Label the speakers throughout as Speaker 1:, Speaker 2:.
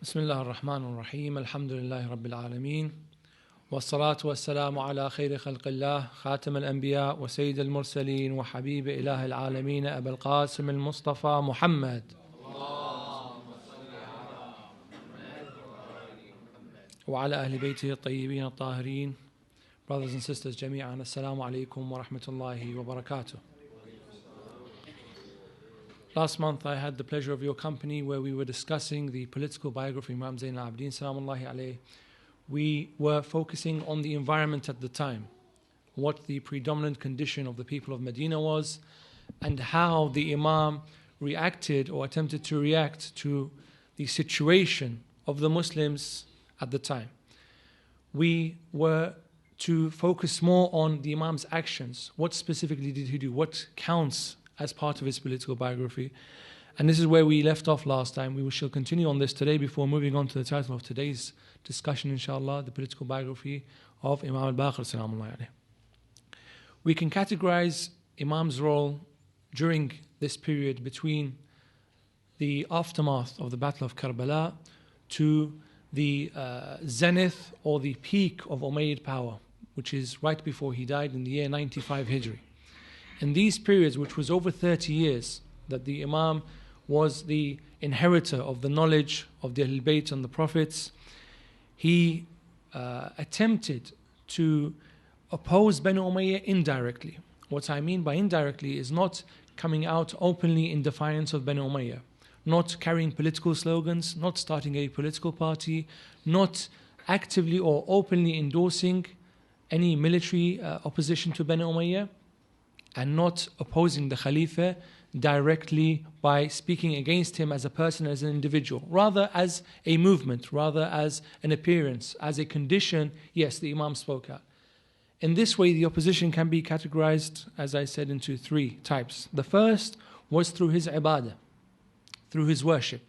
Speaker 1: بسم الله الرحمن الرحيم الحمد لله رب العالمين والصلاة والسلام على خير خلق الله خاتم الأنبياء وسيد المرسلين وحبيب إله العالمين أبا القاسم المصطفى محمد وعلى أهل بيته الطيبين الطاهرين. Brothers and sisters جميعا, السلام عليكم ورحمة الله وبركاته. Last month I had the pleasure of your company where we were discussing the political biography of Imam Zayn al-Abidin salamullahi alayhi. We were focusing on the environment at the time, what the predominant condition of the people of Medina was, and how the Imam reacted or attempted to react to the situation of the Muslims at the time. We were to focus more on the Imam's actions. What specifically did he do? What counts as part of his political biography? And this is where we left off last time. We shall continue on this today before moving on to the title of today's discussion, inshallah, the political biography of Imam al-Baqir salamullahi alayhi. We can categorize Imam's role during this period between the aftermath of the Battle of Karbala to the zenith or the peak of Umayyad power, which is right before he died in the year 95 Hijri. In these periods, which was over 30 years, that the Imam was the inheritor of the knowledge of the Ahlul Bayt and the Prophets, he attempted to oppose Banu Umayyah indirectly. What I mean by indirectly is not coming out openly in defiance of Banu Umayyah, not carrying political slogans, not starting a political party, not actively or openly endorsing any military opposition to Banu Umayyah, and not opposing the Khalifa directly by speaking against him as a person, as an individual, rather as a movement, rather as an appearance, as a condition. Yes, the Imam spoke out. In this way, the opposition can be categorized, as I said, into three types. The first was through his ibadah, through his worship.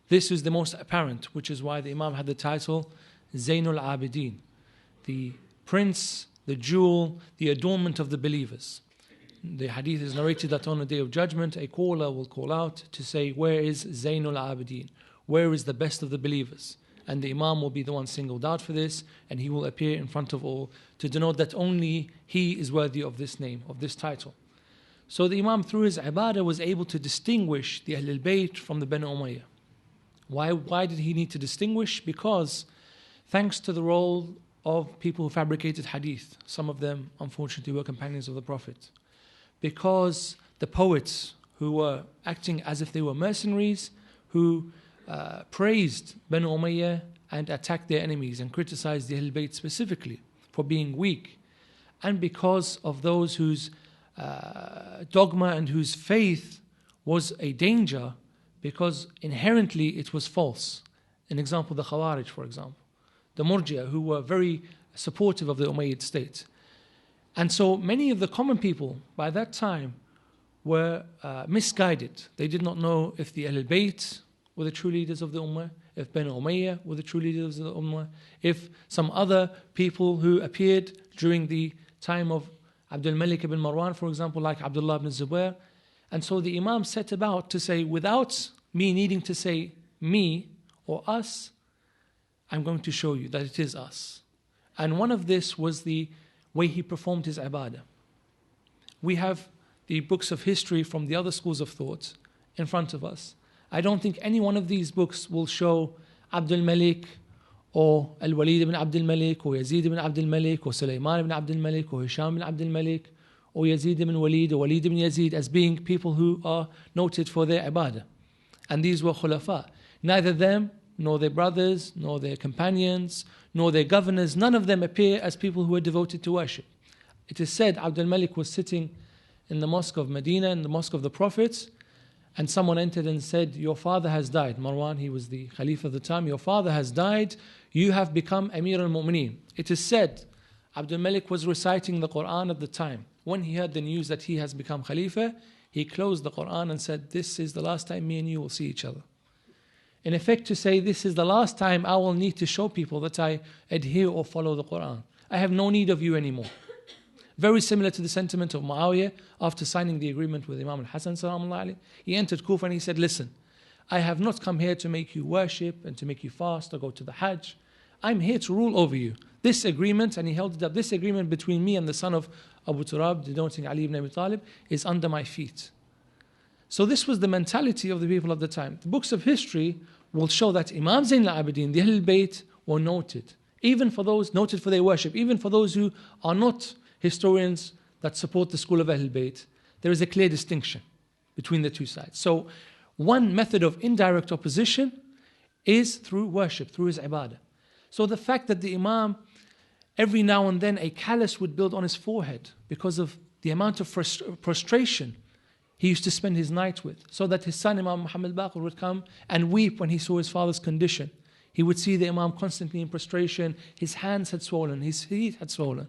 Speaker 1: This is the most apparent, which is why the Imam had the title Zaynul Abidin, the prince, the jewel, the adornment of the believers. The hadith is narrated that on the Day of Judgment, a caller will call out to say, where is Zaynul Abidin? Where is the best of the believers? And the Imam will be the one singled out for this, and he will appear in front of all to denote that only he is worthy of this name, of this title. So the Imam, through his ibadah, was able to distinguish the Ahlul Bayt from the Banu Umayyah. Why did he need to distinguish? Because thanks to the role of people who fabricated hadith, some of them unfortunately were companions of the Prophet, because the poets who were acting as if they were mercenaries, who praised Banu Umayyah and attacked their enemies and criticized the Ahlul Bayt specifically for being weak, and because of those whose dogma and whose faith was a danger because inherently it was false. An example, the Khawarij, for example, the Murji'ah, who were very supportive of the Umayyad state. And so many of the common people by that time were misguided. They did not know if the Ahlul Bayt were the true leaders of the Ummah, if Banu Umayyah were the true leaders of the Ummah, if some other people who appeared during the time of Abdul Malik ibn Marwan, for example, like Abdullah ibn Zubair. And so the Imam set about to say, without me needing to say me or us, I'm going to show you that it is us. And one of this was the way he performed his ibadah. We have the books of history from the other schools of thought in front of us. I don't think any one of these books will show Abdul Malik or Al-Walid ibn Abdul Malik or Yazid ibn Abdul Malik or Sulaiman ibn Abdul Malik or Hisham ibn Abdul Malik or Yazid ibn Walid or Walid ibn Yazid as being people who are noted for their ibadah. And these were khulafa. Neither them, nor their brothers, nor their companions, nor their governors, none of them appear as people who were devoted to worship. It is said Abdul Malik was sitting in the mosque of Medina, in the mosque of the Prophets, and someone entered and said, your father has died. Marwan, he was the Khalifa of the time. Your father has died. You have become Amir al-Mu'mineen. It is said Abdul Malik was reciting the Quran at the time. When he heard the news that he has become Khalifa, he closed the Quran and said, this is the last time me and you will see each other. In effect, to say, this is the last time I will need to show people that I adhere or follow the Quran. I have no need of you anymore. Very similar to the sentiment of Muawiyah after signing the agreement with Imam al-Hasan salamullah alayhi. He entered Kufa and he said, listen, I have not come here to make you worship and to make you fast or go to the Hajj. I'm here to rule over you. This agreement, and he held it up, this agreement between me and the son of Abu Turab, denoting Ali ibn Abi Talib, is under my feet. So this was the mentality of the people of the time. The books of history will show that Imam Zayn al-Abidin, the Ahlul Bayt, were noted. Even for those noted for their worship, even for those who are not historians that support the school of Ahlul Bayt, there is a clear distinction between the two sides. So one method of indirect opposition is through worship, through his ibadah. So the fact that the Imam, every now and then a callus would build on his forehead because of the amount of prostration he used to spend his night with, so that his son Imam Muhammad Baqir would come and weep when he saw his father's condition. He would see the Imam constantly in prostration, his hands had swollen, his feet had swollen.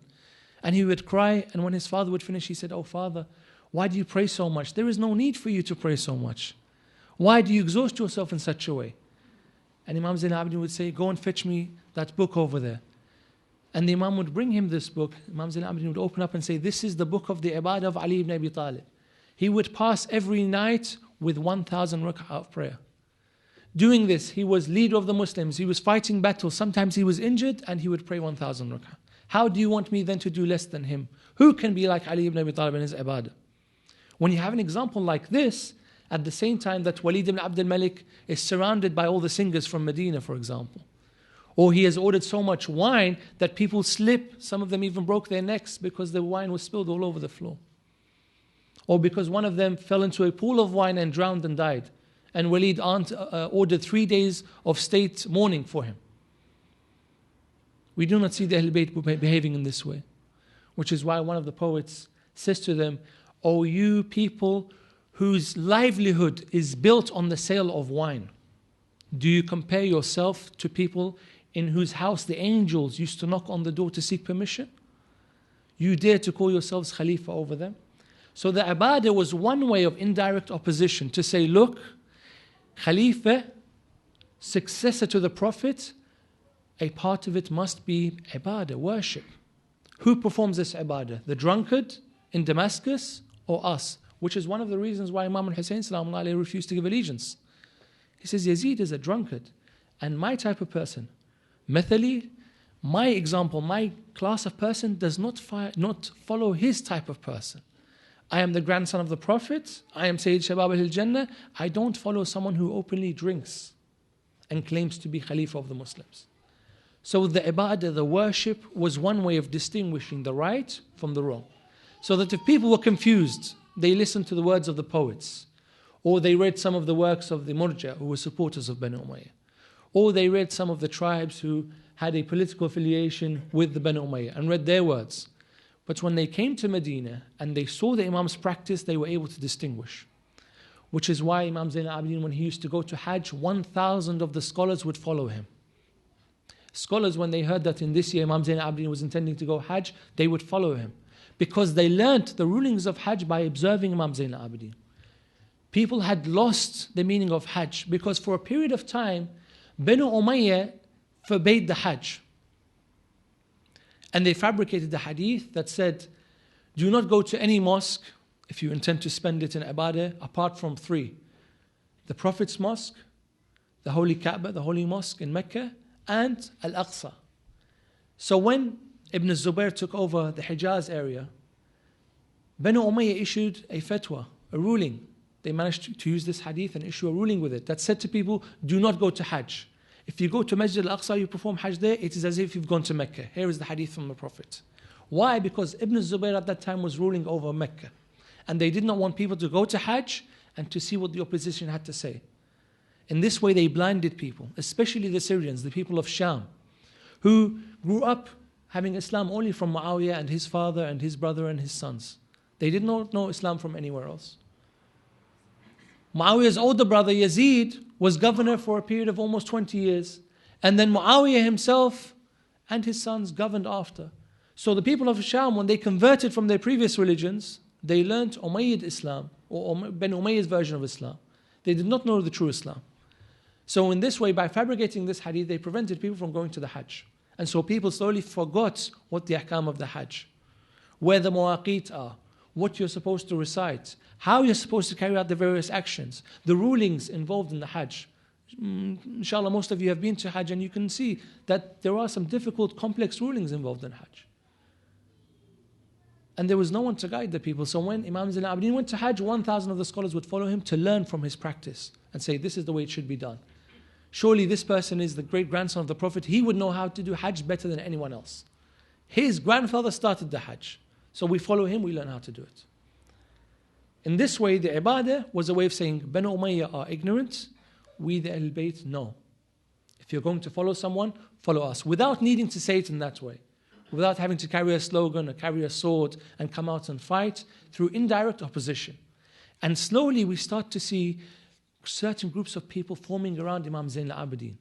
Speaker 1: And he would cry, and when his father would finish, he said, "Oh father, why do you pray so much? There is no need for you to pray so much. Why do you exhaust yourself in such a way?" And Imam Zayn al-Abidin would say, "Go and fetch me that book over there." And the Imam would bring him this book. Imam Zayn al-Abidin would open up and say, "This is the book of the ibadah of Ali ibn Abi Talib." He would pass every night with 1,000 rak'ah of prayer. Doing this, he was leader of the Muslims. He was fighting battles. Sometimes he was injured and he would pray 1,000 rak'ah. How do you want me then to do less than him? Who can be like Ali ibn Abi Talib in his ibadah? When you have an example like this, at the same time that Walid ibn Abd al-Malik is surrounded by all the singers from Medina, for example, or he has ordered so much wine that people slip, some of them even broke their necks because the wine was spilled all over the floor. Or because one of them fell into a pool of wine and drowned and died. And Walid ordered 3 days of state mourning for him. We do not see the Ahlul Bayt behaving in this way. Which is why one of the poets says to them, "O you people whose livelihood is built on the sale of wine, do you compare yourself to people in whose house the angels used to knock on the door to seek permission? You dare to call yourselves Khalifa over them?" So the ibadah was one way of indirect opposition, to say, look, Khalifa, successor to the Prophet, a part of it must be ibadah, worship. Who performs this ibadah? The drunkard in Damascus or us? Which is one of the reasons why Imam al-Husayn salamullah alayhi refused to give allegiance. He says, Yazid is a drunkard, and my type of person, Mathali, my example, my class of person does not follow his type of person. I am the grandson of the Prophet, I am Sayyid Shabab al-Jannah, I don't follow someone who openly drinks and claims to be Khalifa of the Muslims. So the ibadah, the worship, was one way of distinguishing the right from the wrong. So that if people were confused, they listened to the words of the poets, or they read some of the works of the Murja, who were supporters of Banu Umayyah, or they read some of the tribes who had a political affiliation with the Banu Umayyah and read their words. But when they came to Medina and they saw the Imam's practice, they were able to distinguish. Which is why Imam Zayn al-Abidin, when he used to go to Hajj, 1,000 of the scholars would follow him. Scholars, when they heard that in this year Imam Zayn al-Abidin was intending to go Hajj, they would follow him. Because they learnt the rulings of Hajj by observing Imam Zayn al-Abidin. People had lost the meaning of Hajj because for a period of time, Banu Umayyah forbade the Hajj. And they fabricated the hadith that said, do not go to any mosque if you intend to spend it in ibadah apart from 3. The Prophet's mosque, the Holy Kaaba, the Holy Mosque in Mecca, and Al-Aqsa. So when Ibn Zubayr took over the Hijaz area, Banu Umayyah issued a fatwa, a ruling. They managed to use this hadith and issue a ruling with it that said to people, do not go to Hajj. If you go to Masjid al-Aqsa, you perform Hajj there, it is as if you've gone to Mecca. Here is the hadith from the Prophet. Why? Because Ibn Zubayr at that time was ruling over Mecca. And they did not want people to go to Hajj and to see what the opposition had to say. In this way, they blinded people, especially the Syrians, the people of Sham, who grew up having Islam only from Muawiyah and his father and his brother and his sons. They did not know Islam from anywhere else. Muawiyah's older brother Yazid was governor for a period of almost 20 years. And then Muawiyah himself and his sons governed after. So the people of Sham, when they converted from their previous religions, they learnt Umayyad Islam, or Ben Umayyad's version of Islam. They did not know the true Islam. So in this way, by fabricating this hadith, they prevented people from going to the Hajj. And so people slowly forgot what the ahkam of the Hajj, where the mawaqit are, what you're supposed to recite, how you're supposed to carry out the various actions, the rulings involved in the Hajj. Inshallah, most of you have been to Hajj and you can see that there are some difficult, complex rulings involved in Hajj. And there was no one to guide the people. So when Imam Zain al-Abidin went to Hajj, 1,000 of the scholars would follow him to learn from his practice and say, this is the way it should be done. Surely this person is the great grandson of the Prophet. He would know how to do Hajj better than anyone else. His grandfather started the Hajj. So we follow him, we learn how to do it. In this way, the ibadah was a way of saying, Banu Umayyah are ignorant, we the Ahlul Bayt know. If you're going to follow someone, follow us. Without needing to say it in that way. Without having to carry a slogan or carry a sword and come out and fight, through indirect opposition. And slowly we start to see certain groups of people forming around Imam Zain al-Abidin.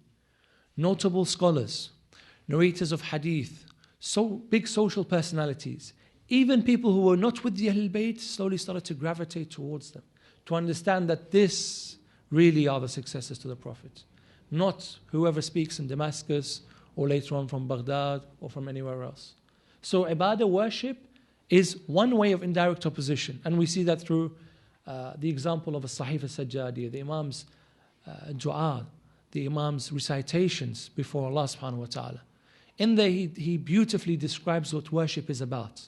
Speaker 1: Notable scholars, narrators of hadith, so big social personalities. Even people who were not with the Ahlul Bayt slowly started to gravitate towards them. To understand that this really are the successors to the Prophet. Not whoever speaks in Damascus or later on from Baghdad or from anywhere else. So ibadah, worship, is one way of indirect opposition. And we see that through the example of a Sahifa Sajjadiyya, the Imam's dua, the Imam's recitations before Allah subhanahu wa ta'ala. In there he beautifully describes what worship is about.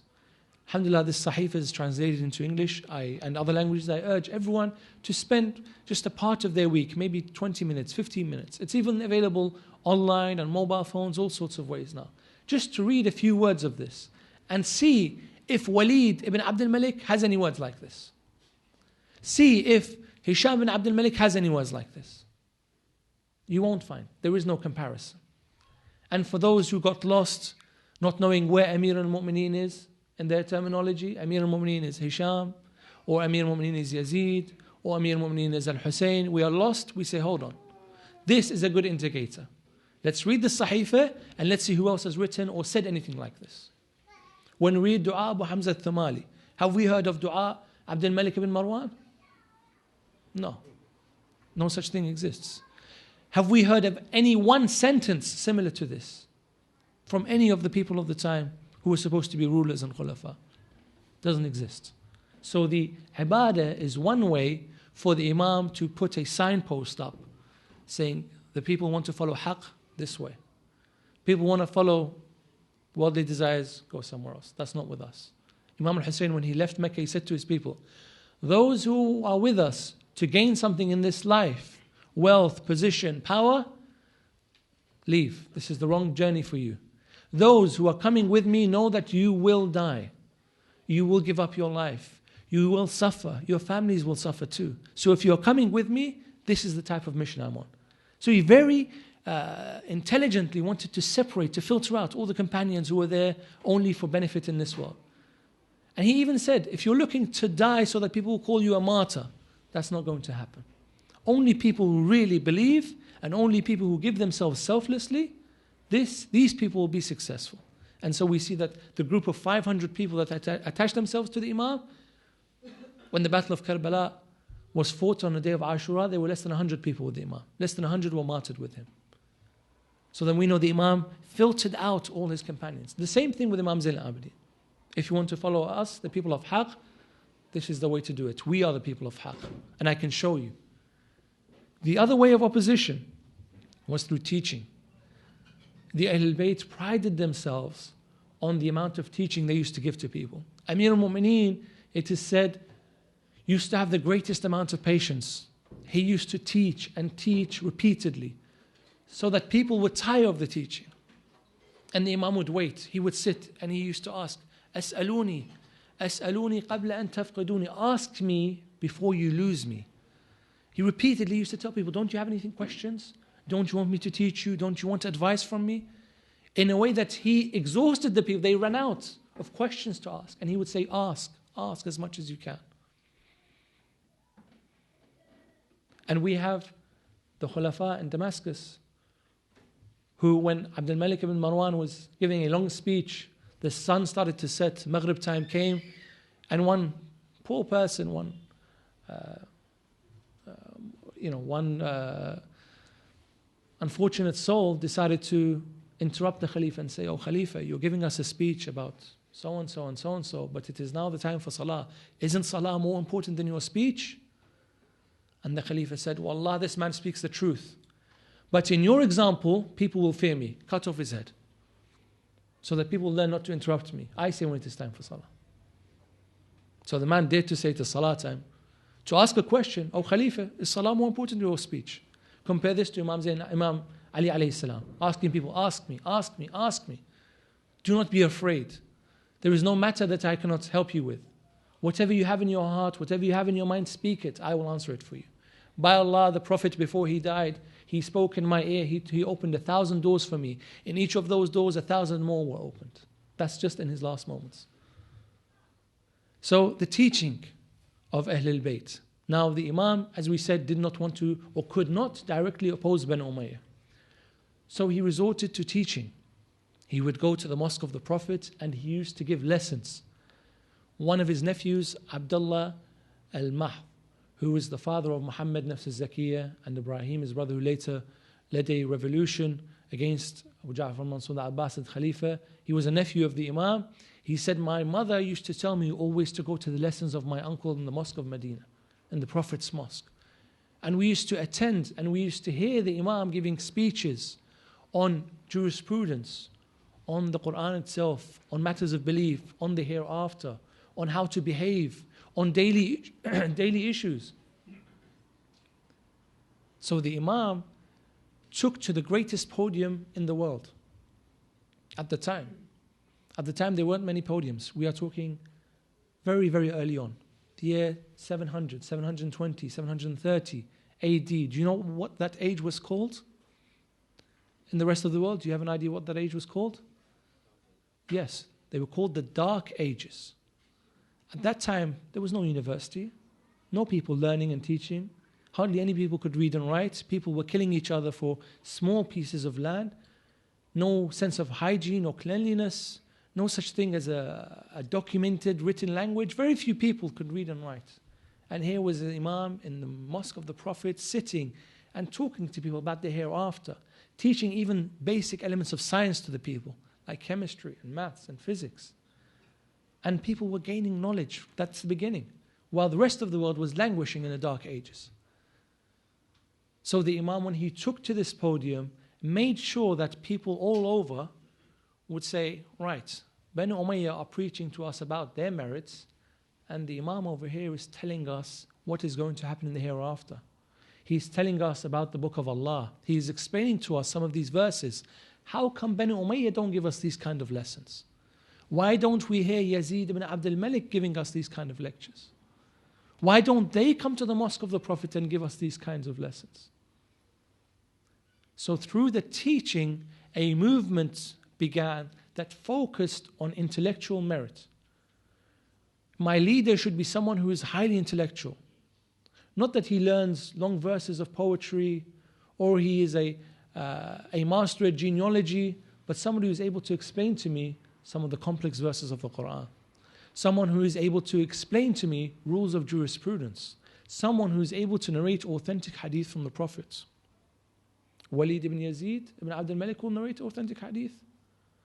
Speaker 1: Alhamdulillah, this Sahifa is translated into English and other languages. I urge everyone to spend just a part of their week, maybe 20 minutes, 15 minutes. It's even available online on mobile phones, all sorts of ways now. Just to read a few words of this and see if Walid ibn Abdul Malik has any words like this. See if Hisham ibn Abdul Malik has any words like this. You won't find. There is no comparison. And for those who got lost, not knowing where Amir al-Mu'mineen is, in their terminology, Amir al-Mu'mineen is Hisham, or Amir al-Mu'mineen is Yazid, or Amir al-Mu'mineen is al-Husayn. We are lost, we say, hold on. This is a good indicator. Let's read the Sahifa and let's see who else has written or said anything like this. When we read Dua Abu Hamza al-Thamali, have we heard of Dua Abdul Malik ibn Marwan? No. No such thing exists. Have we heard of any one sentence similar to this from any of the people of the time who were supposed to be rulers and khulafa? Doesn't exist. So the ibadah is one way for the Imam to put a signpost up saying the people want to follow haqq this way. People want to follow worldly desires, go somewhere else. That's not with us. Imam al-Husayn, when he left Mecca, he said to his people, those who are with us to gain something in this life, wealth, position, power, leave. This is the wrong journey for you. Those who are coming with me know that you will die. You will give up your life. You will suffer. Your families will suffer too. So if you're coming with me, this is the type of mission I'm on. So he very intelligently wanted to separate, to filter out all the companions who were there only for benefit in this world. And he even said, if you're looking to die so that people will call you a martyr, that's not going to happen. Only people who really believe and only people who give themselves selflessly, these people will be successful. And so we see that the group of 500 people that attached themselves to the Imam, when the Battle of Karbala was fought on the day of Ashura, there were less than 100 people with the Imam. Less than 100 were martyred with him. So then we know the Imam filtered out all his companions. The same thing with Imam Zain al-Abidin. If you want to follow us, the people of Haqq, this is the way to do it. We are the people of Haqq. And I can show you. The other way of opposition was through teaching. The Ahlul Bayt prided themselves on the amount of teaching they used to give to people. Amir al-Mu'mineen, it is said, used to have the greatest amount of patience. He used to teach and teach repeatedly so that people would tire of the teaching. And the Imam would wait. He would sit and he used to ask, As'aluni qabla an tafqiduni. Ask me before you lose me. He repeatedly used to tell people, don't you have anything questions? Don't you want me to teach you? Don't you want advice from me? In a way that he exhausted the people. They ran out of questions to ask. And he would say, ask as much as you can. And we have the Khulafa in Damascus, who when Abdul Malik ibn Marwan was giving a long speech, the sun started to set, Maghrib time came, and one poor person, one unfortunate soul decided to interrupt the Khalifa and say, oh Khalifa, you're giving us a speech about so and so and so and so, but it is now the time for salah. Isn't salah more important than your speech? And the Khalifa said, Wallah, this man speaks the truth. But in your example, people will fear me. Cut off his head. So that people learn not to interrupt me. I say when it is time for salah. So the man dared to say to salah time, to ask a question, oh Khalifa, is salah more important than your speech? Compare this to Imam Ali alayhi salam, asking people, ask me, ask me, ask me. Do not be afraid. There is no matter that I cannot help you with. Whatever you have in your heart, whatever you have in your mind, speak it. I will answer it for you. By Allah, the Prophet before he died, he spoke in my ear. He opened 1,000 doors for me. In each of those doors, 1,000 more were opened. That's just in his last moments. So the teaching of Ahlul Bayt. Now the Imam, as we said, did not want to or could not directly oppose Banu Umayyah. So he resorted to teaching. He would go to the mosque of the Prophet and he used to give lessons. One of his nephews, Abdullah al-Mahd, who was the father of Muhammad Nafs al-Zakiyah and Ibrahim, his brother, who later led a revolution against Abu Ja'far al-Mansur al-Abbasid Khalifa. He was a nephew of the Imam. He said, my mother used to tell me always to go to the lessons of my uncle in the mosque of Medina, in the Prophet's mosque. And we used to attend and we used to hear the Imam giving speeches on jurisprudence, on the Quran itself, on matters of belief, on the hereafter, on how to behave, on daily issues. So the Imam took to the greatest podium in the world at the time. At the time, there weren't many podiums. We are talking very, very early on. The year 700, 720, 730 AD. Do you know what that age was called? In the rest of the world, do you have an idea what that age was called? Yes, they were called the Dark Ages. At that time, there was no university, no people learning and teaching. Hardly any people could read and write. People were killing each other for small pieces of land. No sense of hygiene or cleanliness. No such thing as a documented written language. Very few people could read and write. And here was the Imam in the mosque of the Prophet sitting and talking to people about the hereafter, teaching even basic elements of science to the people, like chemistry and maths and physics. And people were gaining knowledge. That's the beginning. While the rest of the world was languishing in the Dark Ages. So the Imam, when he took to this podium, made sure that people all over would say, right, Banu Umayyah are preaching to us about their merits, and the Imam over here is telling us what is going to happen in the hereafter. He's telling us about the book of Allah. He's explaining to us some of these verses. How come Banu Umayyah don't give us these kind of lessons? Why don't we hear Yazid ibn Abdul Malik giving us these kind of lectures? Why don't they come to the mosque of the Prophet and give us these kinds of lessons? So through the teaching, a movement began that focused on intellectual merit. My leader should be someone who is highly intellectual. Not that he learns long verses of poetry or he is a master at genealogy, but someone who is able to explain to me some of the complex verses of the Quran. Someone who is able to explain to me rules of jurisprudence. Someone who is able to narrate authentic hadith from the prophets. Walid ibn Yazid ibn Abdul Malik will narrate authentic hadith.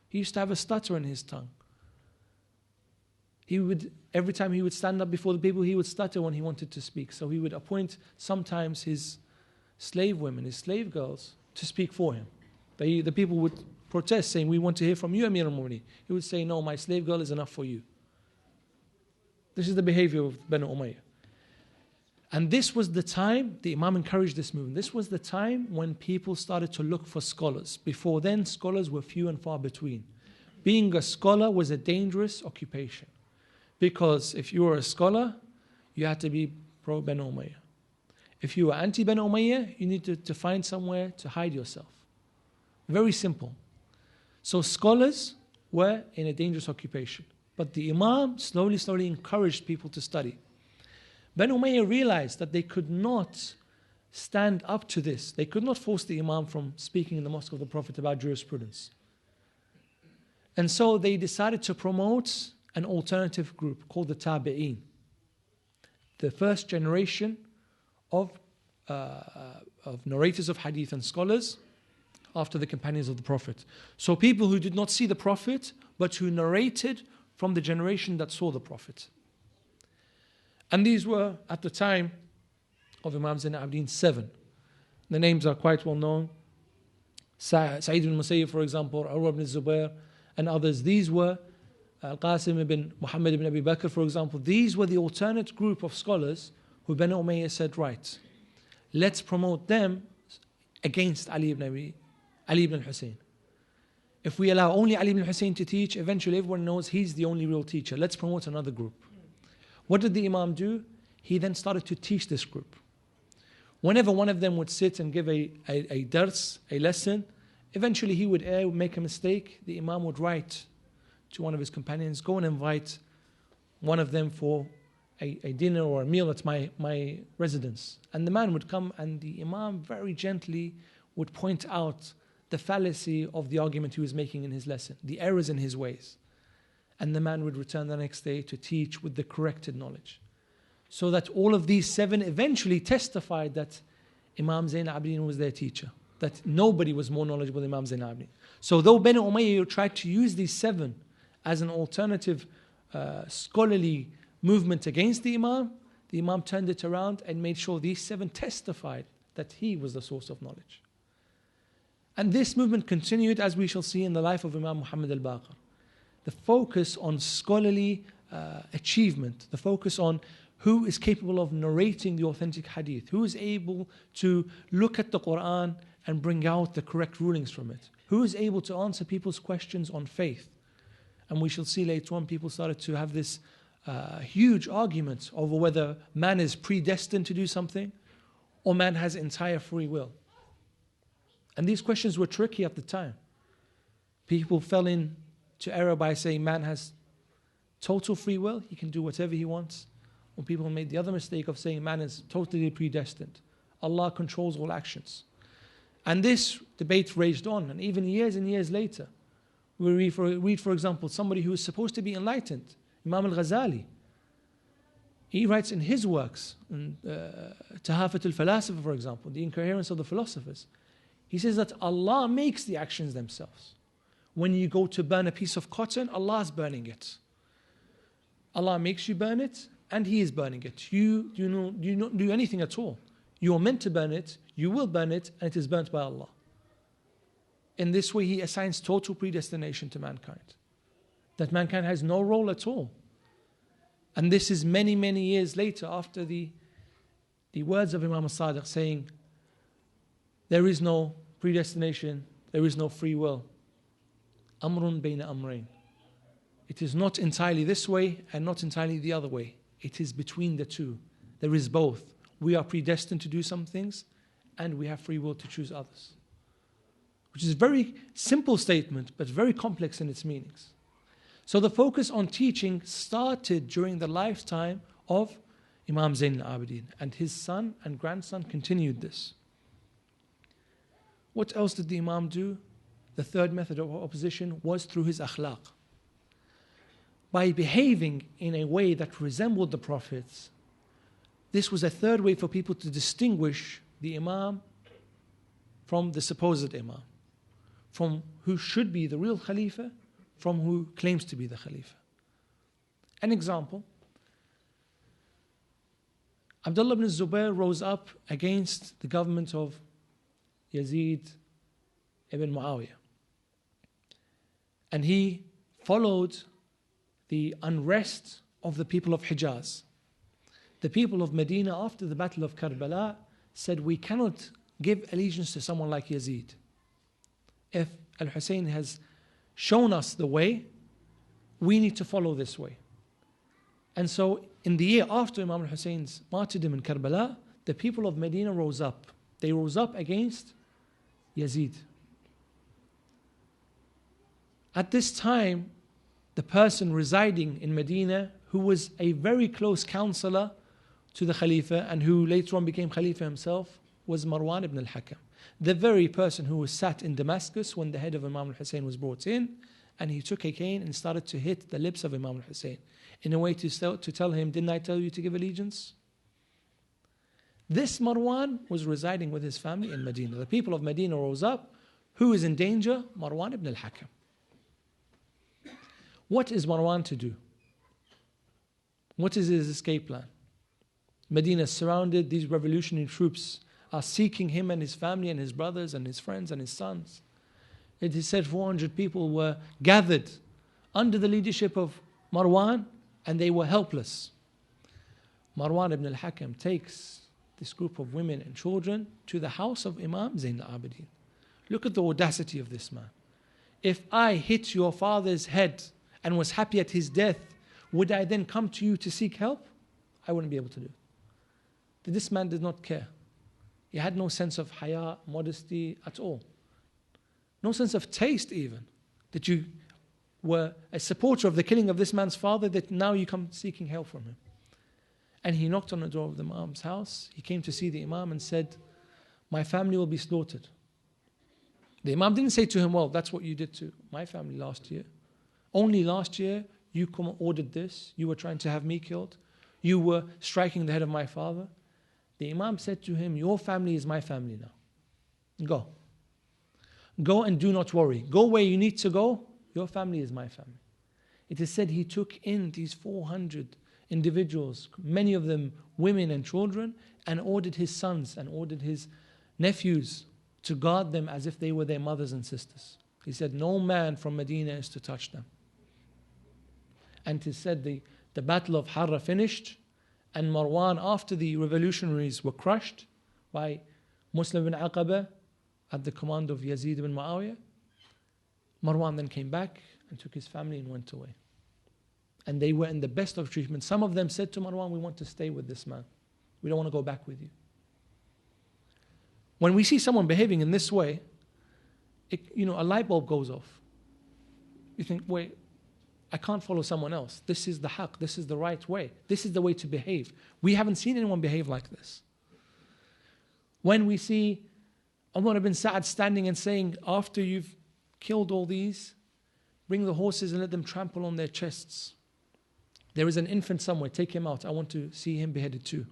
Speaker 1: He used to have a stutter in his tongue. Every time he would stand up before the people, he would stutter when he wanted to speak. So he would appoint sometimes his slave women, his slave girls, to speak for him. The people would protest, saying, we want to hear from you, Amir al-Mu'mineen. He would say, no, my slave girl is enough for you. This is the behavior of Banu Umayyah. And this was the time, the Imam encouraged this movement, this was the time when people started to look for scholars. Before then, scholars were few and far between. Being a scholar was a dangerous occupation. Because if you were a scholar, you had to be pro-Banu Umayyah. If you were anti-Banu Umayyah, you needed to find somewhere to hide yourself. Very simple. So scholars were in a dangerous occupation. But the Imam slowly encouraged people to study. Banu Umayyah realized that they could not stand up to this. They could not force the Imam from speaking in the mosque of the Prophet about jurisprudence. And so they decided to promote an alternative group called the Tabi'een. The first generation of narrators of hadith and scholars after the companions of the Prophet. So people who did not see the Prophet, but who narrated from the generation that saw the Prophet. And these were, at the time of Imam Zain al-Abidin, 7. The names are quite well known. Sa'id ibn Musayyib, for example, Urwa ibn Zubair, and others. These were Al-Qasim ibn Muhammad ibn Abi Baqir, for example. These were the alternate group of scholars who Bani Umayyah said, right, let's promote them against Ali ibn Husayn. If we allow only Ali ibn Husayn to teach, eventually everyone knows he's the only real teacher. Let's promote another group. What did the Imam do? He then started to teach this group. Whenever one of them would sit and give a dars, a lesson, eventually he would err, make a mistake. The Imam would write to one of his companions, go and invite one of them for a dinner or a meal at my residence. And the man would come, and the Imam very gently would point out the fallacy of the argument he was making in his lesson, the errors in his ways. And the man would return the next day to teach with the corrected knowledge. So that all of these 7 eventually testified that Imam Zain al-Abidin was their teacher, that nobody was more knowledgeable than Imam Zain al-Abidin. So though Bani Umayyah tried to use these 7 as an alternative scholarly movement against the Imam turned it around and made sure these 7 testified that he was the source of knowledge. And this movement continued, as we shall see in the life of Imam Muhammad al-Baqir. The focus on scholarly achievement, the focus on who is capable of narrating the authentic hadith, who is able to look at the Quran and bring out the correct rulings from it, who is able to answer people's questions on faith. And we shall see later on people started to have this huge argument over whether man is predestined to do something or man has entire free will. And these questions were tricky at the time. People fell into error by saying man has total free will, he can do whatever he wants. Or people made the other mistake of saying man is totally predestined. Allah controls all actions. And this debate raged on, and even years and years later, we read, for example, somebody who is supposed to be enlightened, Imam al-Ghazali. He writes in his works, Tahafat al-Falasifa, for example, the incoherence of the philosophers. He says that Allah makes the actions themselves. When you go to burn a piece of cotton, Allah is burning it. Allah makes you burn it, and He is burning it. You don't do anything at all. You are meant to burn it, you will burn it, and it is burnt by Allah. In this way, He assigns total predestination to mankind. That mankind has no role at all. And this is many, many years later, after the words of Imam al-Sadiq saying, there is no predestination, there is no free will. Amrun bayna amrayn. It is not entirely this way and not entirely the other way. It is between the two. There is both. We are predestined to do some things and we have free will to choose others. Which is a very simple statement, but very complex in its meanings. So the focus on teaching started during the lifetime of Imam Zain al-Abidin, and his son and grandson continued this. What else did the Imam do? The third method of opposition was through his akhlaq. By behaving in a way that resembled the Prophets, this was a third way for people to distinguish the Imam from the supposed Imam, from who should be the real Khalifa, from who claims to be the Khalifa. An example, Abdullah ibn Zubair rose up against the government of Yazid ibn Muawiyah. And he followed the unrest of the people of Hijaz. The people of Medina, after the Battle of Karbala, said, we cannot give allegiance to someone like Yazid. If Al-Husayn has shown us the way, we need to follow this way. And so in the year after Imam al-Husayn's martyrdom in Karbala, the people of Medina rose up. They rose up against Yazid. At this time, the person residing in Medina, who was a very close counselor to the Khalifa and who later on became Khalifa himself, was Marwan ibn al-Hakam. The very person who was sat in Damascus when the head of Imam al-Husayn was brought in, and he took a cane and started to hit the lips of Imam al-Husayn in a way to tell him, didn't I tell you to give allegiance? This Marwan was residing with his family in Medina. The people of Medina rose up. Who is in danger? Marwan ibn al-Hakam. What is Marwan to do? What is his escape plan? Medina is surrounded, these revolutionary troops are seeking him and his family and his brothers and his friends and his sons. It is said 400 people were gathered under the leadership of Marwan and they were helpless. Marwan ibn al-Hakam takes this group of women and children to the house of Imam Zayn al-Abidin. Look at the audacity of this man. If I hit your father's head and was happy at his death, would I then come to you to seek help? I wouldn't be able to do it. This man did not care. He had no sense of haya, modesty at all. No sense of taste even. That you were a supporter of the killing of this man's father, that now you come seeking help from him. And he knocked on the door of the Imam's house. He came to see the Imam and said, my family will be slaughtered. The Imam didn't say to him, well, that's what you did to my family last year. Only last year you ordered this. You were trying to have me killed. You were striking the head of my father. The Imam said to him, your family is my family now. Go. Go and do not worry. Go where you need to go. Your family is my family. It is said he took in these 400 individuals, many of them women and children, and ordered his sons and ordered his nephews to guard them as if they were their mothers and sisters. He said, no man from Medina is to touch them. And it is said the battle of Harra finished, and Marwan, after the revolutionaries were crushed by Muslim bin Aqaba at the command of Yazid bin Muawiyah, Marwan then came back and took his family and went away. And they were in the best of treatment. Some of them said to Marwan, we want to stay with this man. We don't want to go back with you. When we see someone behaving in this way, a light bulb goes off. You think, wait, I can't follow someone else. This is the haqq. This is the right way. This is the way to behave. We haven't seen anyone behave like this. When we see Umar ibn Sa'ad standing and saying, after you've killed all these, bring the horses and let them trample on their chests. There is an infant somewhere, take him out. I want to see him beheaded too.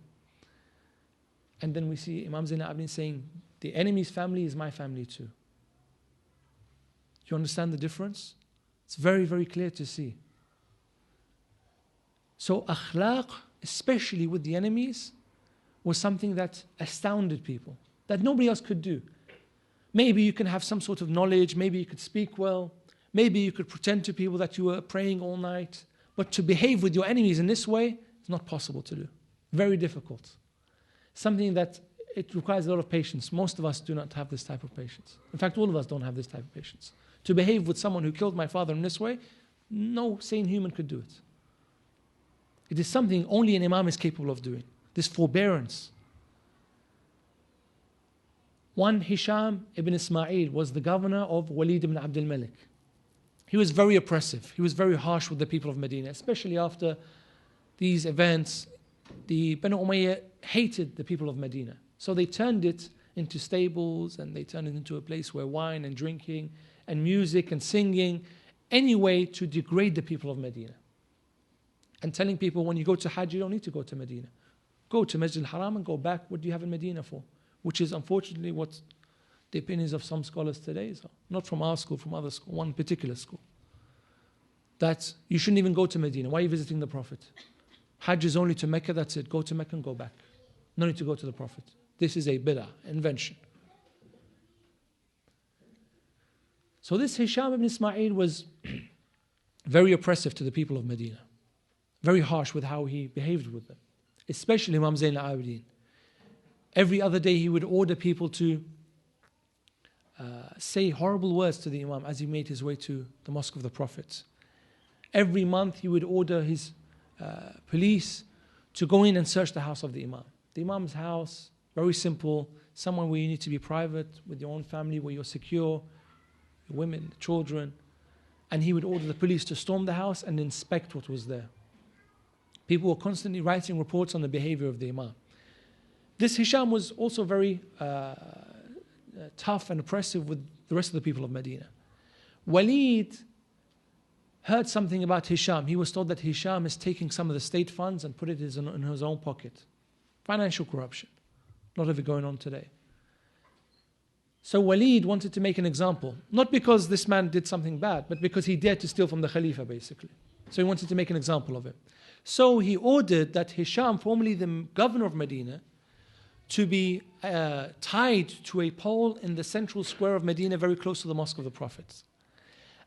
Speaker 1: And then we see Imam Zayn al-Abidin saying, the enemy's family is my family too. You understand the difference? It's very, very clear to see. So akhlaq, especially with the enemies, was something that astounded people, that nobody else could do. Maybe you can have some sort of knowledge, maybe you could speak well, maybe you could pretend to people that you were praying all night, but to behave with your enemies in this way, it's not possible to do. Very difficult. Something that it requires a lot of patience. Most of us do not have this type of patience. In fact, all of us don't have this type of patience. To behave with someone who killed my father in this way, no sane human could do it. It is something only an Imam is capable of doing. This forbearance. One Hisham ibn Ismail was the governor of Walid ibn Abdul Malik. He was very oppressive. He was very harsh with the people of Medina, especially after these events. The Banu Umayyah hated the people of Medina. So they turned it into stables and they turned it into a place where wine and drinking and music and singing, any way to degrade the people of Medina. And telling people, when you go to Hajj, you don't need to go to Medina. Go to Masjid al-Haram and go back. What do you have in Medina for? Which is unfortunately what the opinions of some scholars today is. Not from our school, from other school, one particular school. That you shouldn't even go to Medina. Why are you visiting the Prophet? Hajj is only to Mecca, that's it. Go to Mecca and go back. No need to go to the Prophet. This is a bid'ah, invention. So this Hisham ibn Ismail was very oppressive to the people of Medina. Very harsh with how he behaved with them. Especially Imam Zayn al-Abidin. Every other day he would order people to say horrible words to the Imam as he made his way to the Mosque of the Prophet. Every month he would order his police to go in and search the house of the Imam. The Imam's house, very simple, somewhere where you need to be private with your own family, where you're secure, your women, children. And he would order the police to storm the house and inspect what was there. People were constantly writing reports on the behavior of the Imam. This Hisham was also very tough and oppressive with the rest of the people of Medina. Walid heard something about Hisham. He was told that Hisham is taking some of the state funds and put it in his own pocket. Financial corruption. A lot of it going on today. So Walid wanted to make an example, not because this man did something bad, but because he dared to steal from the Khalifa basically. So he wanted to make an example of it. So he ordered that Hisham, formerly the governor of Medina, to be tied to a pole in the central square of Medina, very close to the Mosque of the Prophet.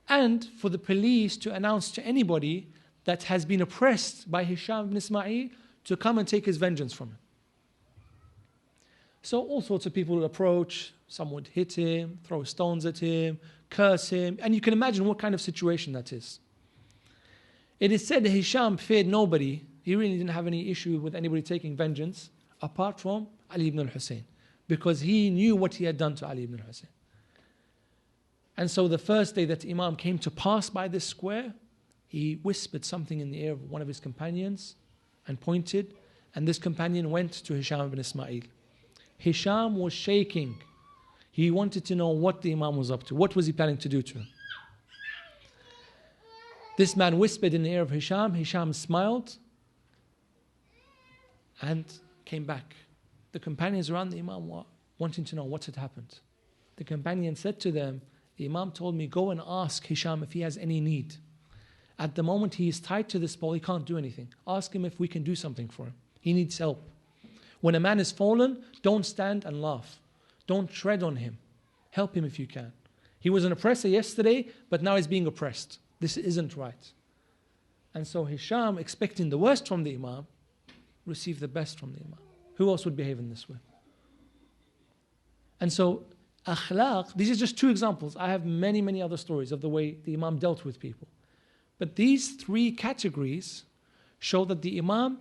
Speaker 1: And for the police to announce to anybody that has been oppressed by Hisham ibn Ismail to come and take his vengeance from him. So all sorts of people would approach, some would hit him, throw stones at him, curse him, and you can imagine what kind of situation that is. It is said that Hisham feared nobody. He really didn't have any issue with anybody taking vengeance apart from Ali ibn al-Husayn, because he knew what he had done to Ali ibn al-Husayn. And so the first day that Imam came to pass by this square, he whispered something in the ear of one of his companions and pointed, and this companion went to Hisham ibn Ismail. Hisham was shaking. He wanted to know what the Imam was up to. What was he planning to do to him? This man whispered in the ear of Hisham. Hisham smiled and came back. The companions around the Imam were wanting to know what had happened. The companion said to them, the Imam told me, go and ask Hisham if he has any need. At the moment he is tied to this pole, he can't do anything. Ask him if we can do something for him. He needs help. When a man is fallen, don't stand and laugh. Don't tread on him. Help him if you can. He was an oppressor yesterday, but now he's being oppressed. This isn't right. And so Hisham, expecting the worst from the Imam, received the best from the Imam. Who else would behave in this way? And so, akhlaq, these are just two examples. I have many, many other stories of the way the Imam dealt with people. But these three categories show that the Imam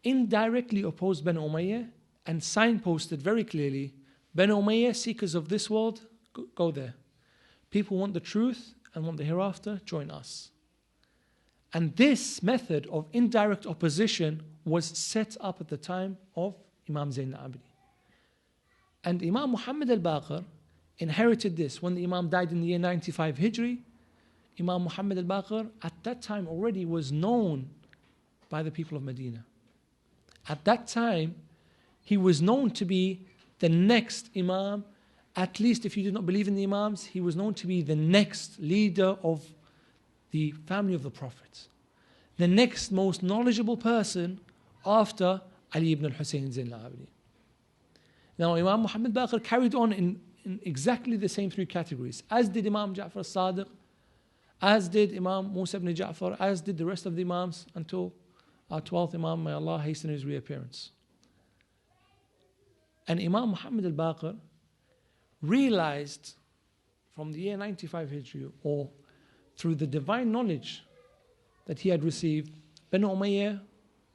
Speaker 1: indirectly opposed Banu Umayyah and signposted very clearly, Banu Umayyah, seekers of this world, go there. People want the truth and want the hereafter, join us. And this method of indirect opposition was set up at the time of Imam Zayn al-Abidin. And Imam Muhammad al-Baqir inherited this. When the Imam died in the year 95 Hijri, Imam Muhammad al-Baqir at that time already was known by the people of Medina. At that time, he was known to be the next Imam. At least if you did not believe in the Imams, he was known to be the next leader of the family of the Prophet. The next most knowledgeable person after Ali ibn al-Husayn Zayn al-Abidin. Now Imam Muhammad Baqir carried on in exactly the same three categories, as did Imam Ja'far al-Sadiq, as did Imam Musa ibn Ja'far, as did the rest of the Imams, until our 12th Imam, may Allah hasten his reappearance. And Imam Muhammad al-Baqir realized from the year 95 Hijri, or through the divine knowledge that he had received, Banu Umayyah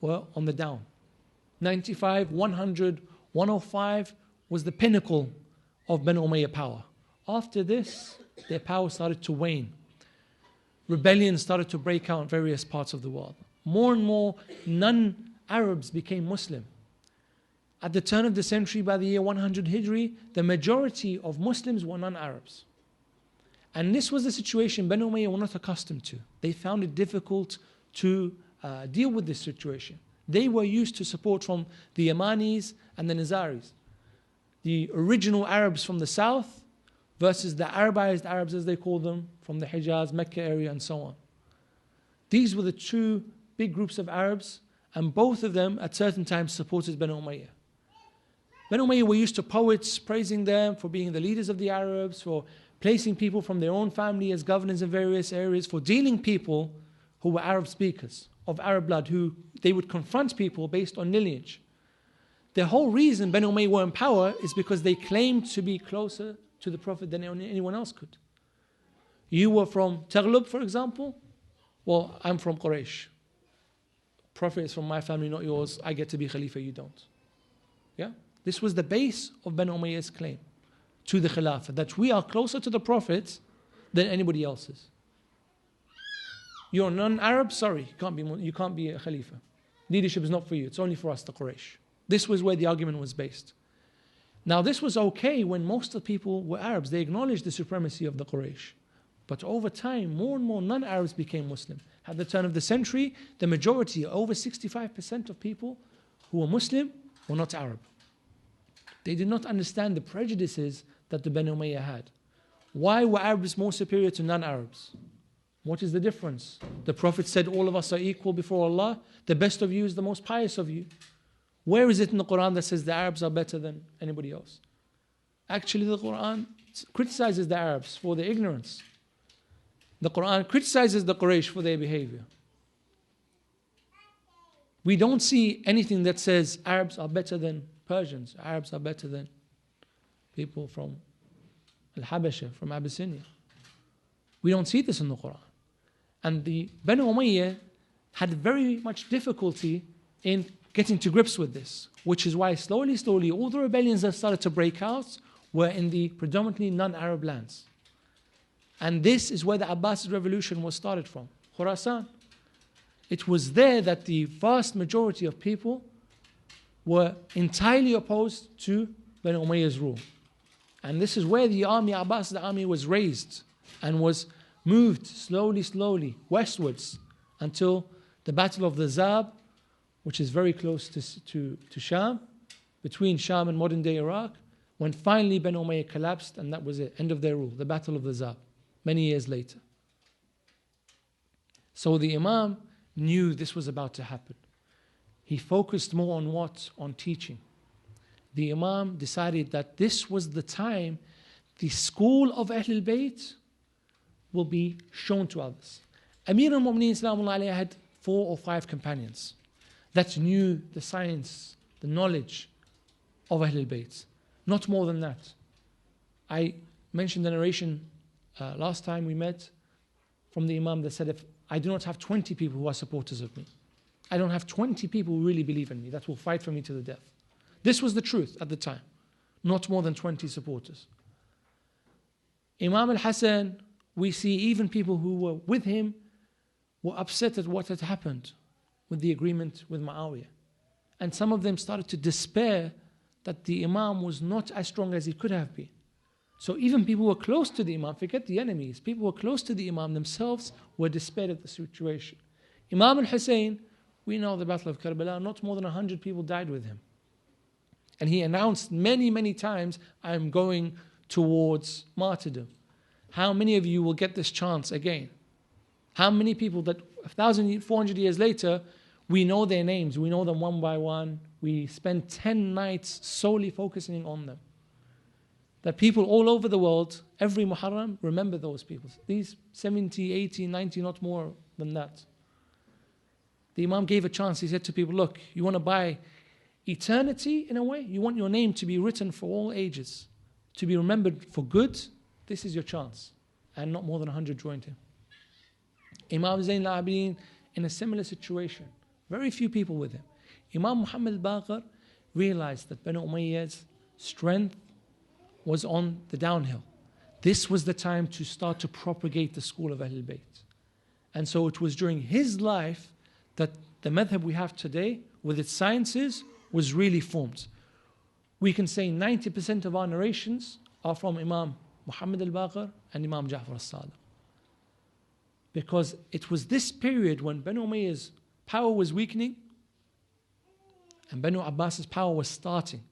Speaker 1: were on the down. 95, 100, 105 was the pinnacle of Banu Umayyah power. After this, their power started to wane. Rebellion started to break out in various parts of the world. More and more non-Arabs became Muslim. At the turn of the century, by the year 100 Hijri, the majority of Muslims were non-Arabs. And this was the situation Banu Umayyah were not accustomed to. They found it difficult to deal with this situation. They were used to support from the Yamanis and the Nizaris, the original Arabs from the south versus the Arabized Arabs, as they call them, from the Hijaz, Mecca area and so on. These were the two big groups of Arabs, and both of them at certain times supported Banu Umayyah. Banu Umayyah were used to poets praising them for being the leaders of the Arabs, for placing people from their own family as governors in various areas, for dealing people who were Arab speakers, of Arab blood, who they would confront people based on lineage. The whole reason Banu Umayyah were in power is because they claimed to be closer to the Prophet than anyone else could. You were from Taghlib, for example. Well, I'm from Quraysh. Prophet is from my family, not yours. I get to be Khalifa, you don't. Yeah? This was the base of Banu Umayyah's claim to the Khilafah, that we are closer to the Prophet than anybody else is. You're non-Arab, sorry, you can't be a Khalifa. Leadership is not for you, it's only for us, the Quraysh. This was where the argument was based. Now this was okay when most of the people were Arabs. They acknowledged the supremacy of the Quraysh. But over time, more and more non-Arabs became Muslim. At the turn of the century, the majority, over 65% of people who were Muslim were not Arab. They did not understand the prejudices that the Banu Umayyah had. Why were Arabs more superior to non-Arabs? What is the difference? The Prophet said all of us are equal before Allah. The best of you is the most pious of you. Where is it in the Quran that says the Arabs are better than anybody else? Actually, the Quran criticizes the Arabs for their ignorance. The Quran criticizes the Quraysh for their behavior. We don't see anything that says Arabs are better than Persians, Arabs are better than people from Al-Habasha, from Abyssinia. We don't see this in the Quran. And the Banu Umayyah had very much difficulty in getting to grips with this, which is why slowly, all the rebellions that started to break out were in the predominantly non-Arab lands. And this is where the Abbasid revolution was started from, Khurasan. It was there that the vast majority of people were entirely opposed to Banu Umayyah's rule. And this is where the Abbasid army was raised and was moved slowly westwards until the Battle of the Zab, which is very close to Sham, between Sham and modern day Iraq, when finally Banu Umayyah collapsed, and that was it, end of their rule, the Battle of the Zab, many years later. So the Imam knew this was about to happen. He focused more on what? On teaching. The Imam decided that this was the time the school of Ahlul Bayt will be shown to others. Amir al-Mu'mineen Sallallahu Alaihi had 4 or 5 companions that knew the science, the knowledge of Ahlul Bayt. Not more than that. I mentioned the narration last time we met from the Imam that said, if I do not have 20 people who are supporters of me, I don't have 20 people who really believe in me, that will fight for me to the death. This was the truth at the time. Not more than 20 supporters. Imam al-Hasan, we see even people who were with him were upset at what had happened with the agreement with Muawiyah. And some of them started to despair that the Imam was not as strong as he could have been. So even people who were close to the Imam, forget the enemies, people who were close to the Imam themselves were despaired at the situation. Imam al-Husayn, we know the Battle of Karbala, not more than 100 people died with him. And he announced many times, I'm going towards martyrdom. How many of you will get this chance again? How many people that 1,400 years later, we know their names, we know them one by one, we spend 10 nights solely focusing on them. That people all over the world, every Muharram, remember those people. These 70, 80, 90, not more than that. The Imam gave a chance. He said to people, look, you want to buy eternity in a way? You want your name to be written for all ages, to be remembered for good? This is your chance. And not more than 100 joined him. Imam Zayn al-Abidin in a similar situation. Very few people with him. Imam Muhammad al-Baqir realized that Banu Umayyah's strength was on the downhill. This was the time to start to propagate the school of Ahlul Bayt. And so it was during his life that the madhab we have today, with its sciences, was really formed. We can say 90% of our narrations are from Imam Muhammad al-Baqir and Imam Ja'far al-Sadiq. Because it was this period when Banu Umayyah's power was weakening and Banu Abbas's power was starting.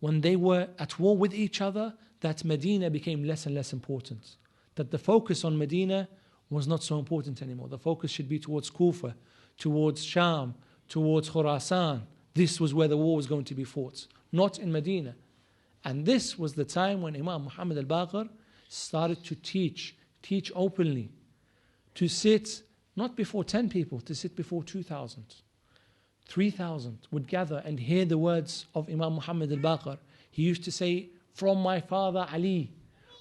Speaker 1: When they were at war with each other, that Medina became less and less important. That the focus on Medina was not so important anymore. The focus should be towards Kufa, towards Sham, towards Khurasan. This was where the war was going to be fought, not in Medina. And this was the time when Imam Muhammad al-Baqir started to teach openly, to sit not before 10 people, to sit before 2,000. 3,000 would gather and hear the words of Imam Muhammad al-Baqir. He used to say, from my father Ali,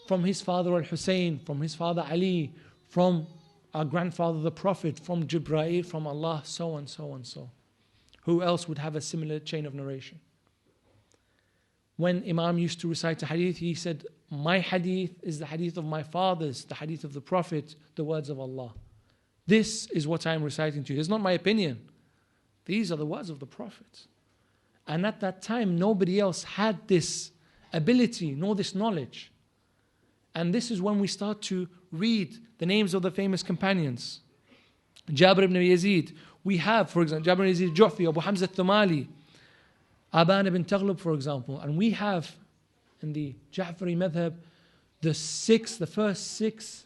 Speaker 1: from his father al-Husayn, from his father Ali, from our grandfather the Prophet, from Jibreel, from Allah, so and so and so. Who else would have a similar chain of narration? When Imam used to recite a hadith, he said, my hadith is the hadith of my fathers, the hadith of the Prophet, the words of Allah. This is what I am reciting to you. It's not my opinion. These are the words of the Prophet. And at that time, nobody else had this ability nor this knowledge. And this is when we start to read the names of the famous companions. Jabir ibn Yazid. We have, for example, Jabir ibn Yazid Ju'fi, Abu Hamza al-Thumali, Aban ibn Taghlib, for example. And we have in the Ja'fari madhab, the first six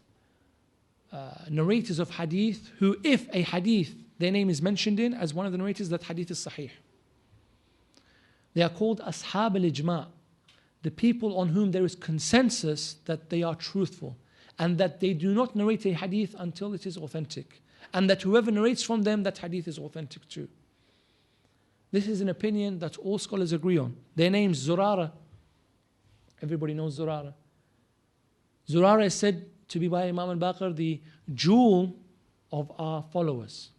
Speaker 1: narrators of hadith, who if a hadith, their name is mentioned in as one of the narrators, that hadith is sahih. They are called ashab al-ijma', the people on whom there is consensus that they are truthful, and that they do not narrate a hadith until it is authentic, and that whoever narrates from them, that hadith is authentic too. This is an opinion that all scholars agree on. Their name's Zurara. Everybody knows Zurara. Zurara is said to be by Imam al-Baqir the jewel of our followers.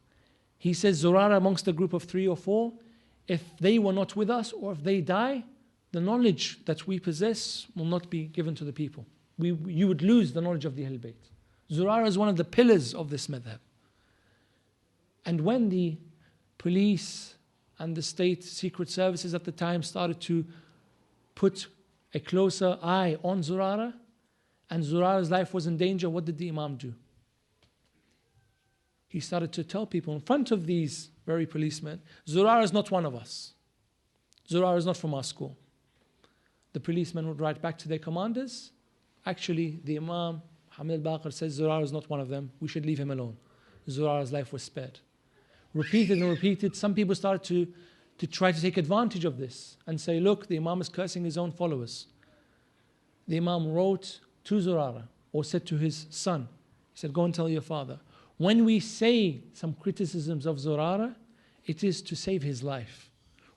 Speaker 1: He says Zurara amongst a group of 3 or 4, if they were not with us or if they die, the knowledge that we possess will not be given to the people. You would lose the knowledge of the Ahl Bayt. Zurara is one of the pillars of this madhab. And when the police and the state secret services at the time started to put a closer eye on Zurara, and Zurara's life was in danger, what did the Imam do? He started to tell people in front of these very policemen, Zurara is not one of us. Zurara is not from our school. The policemen would write back to their commanders, actually the Imam, Muhammad al-Baqir, says Zurara is not one of them, we should leave him alone. Zurara's life was spared. Repeated and repeated, some people started to try to take advantage of this and say, look, the Imam is cursing his own followers. The Imam wrote to Zurara, or said to his son, he said, go and tell your father, when we say some criticisms of Zurara, it is to save his life.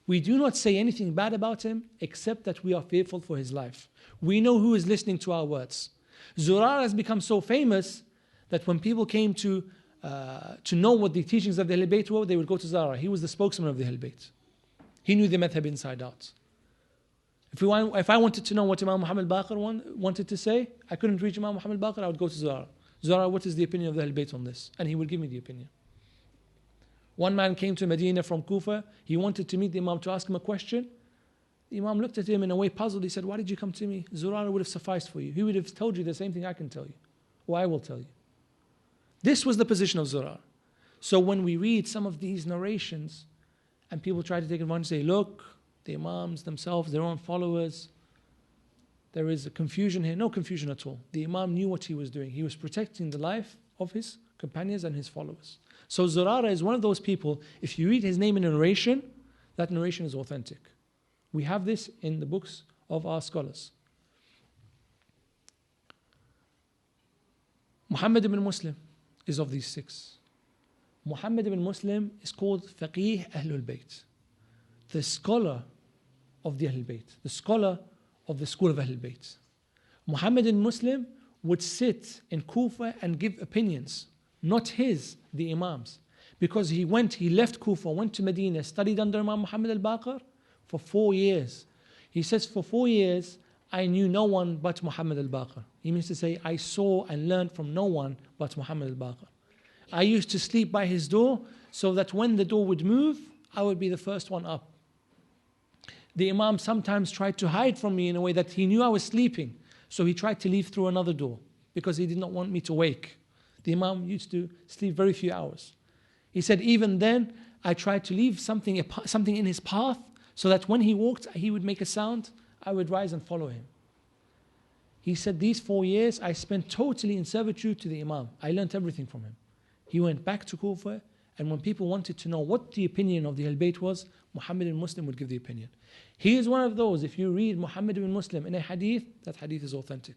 Speaker 1: We do not say anything bad about him except that we are fearful for his life. We know who is listening to our words. Zurara has become so famous that when people came to know what the teachings of the Ahl Bayt were, they would go to Zurara. He was the spokesman of the Ahl Bayt. He knew the madhab inside out. If I wanted to know what Imam Muhammad al-Baqir wanted to say, I couldn't reach Imam Muhammad al-Baqir, I would go to Zurara. Zurara, what is the opinion of the Ahl Bayt on this? And he would give me the opinion. One man came to Medina from Kufa. He wanted to meet the Imam to ask him a question. The Imam looked at him in a way puzzled. He said, why did you come to me? Zurara would have sufficed for you. He would have told you the same thing I can tell you, or I will tell you. This was the position of Zurara. So when we read some of these narrations and people try to take advantage, say, look, the Imams themselves, their own followers, there is a confusion here. No confusion at all. The Imam knew what he was doing. He was protecting the life of his companions and his followers. So Zurara is one of those people, if you read his name in a narration, that narration is authentic. We have this in the books of our scholars. Muhammad ibn Muslim is of these 6. Muhammad ibn Muslim is called Faqih Ahlul Bayt, the scholar of the Ahlul Bayt, the scholar of the school of Ahlul Bayt. Muhammad ibn Muslim would sit in Kufa and give opinions, not his, the Imams. Because he left Kufa, went to Medina, studied under Imam Muhammad al-Baqir for 4 years. He says, for 4 years, I knew no one but Muhammad al-Baqir. He means to say, I saw and learned from no one but Muhammad al-Baqir. I used to sleep by his door so that when the door would move, I would be the first one up. The Imam sometimes tried to hide from me in a way that he knew I was sleeping. So he tried to leave through another door because he did not want me to wake. The Imam used to sleep very few hours. He said, even then, I tried to leave something in his path so that when he walked, he would make a sound, I would rise and follow him. He said, these 4 years, I spent totally in servitude to the Imam. I learned everything from him. He went back to Kufa, and when people wanted to know what the opinion of the Ahl Bayt was, Muhammad ibn Muslim would give the opinion. He is one of those, if you read Muhammad ibn Muslim in a hadith, that hadith is authentic.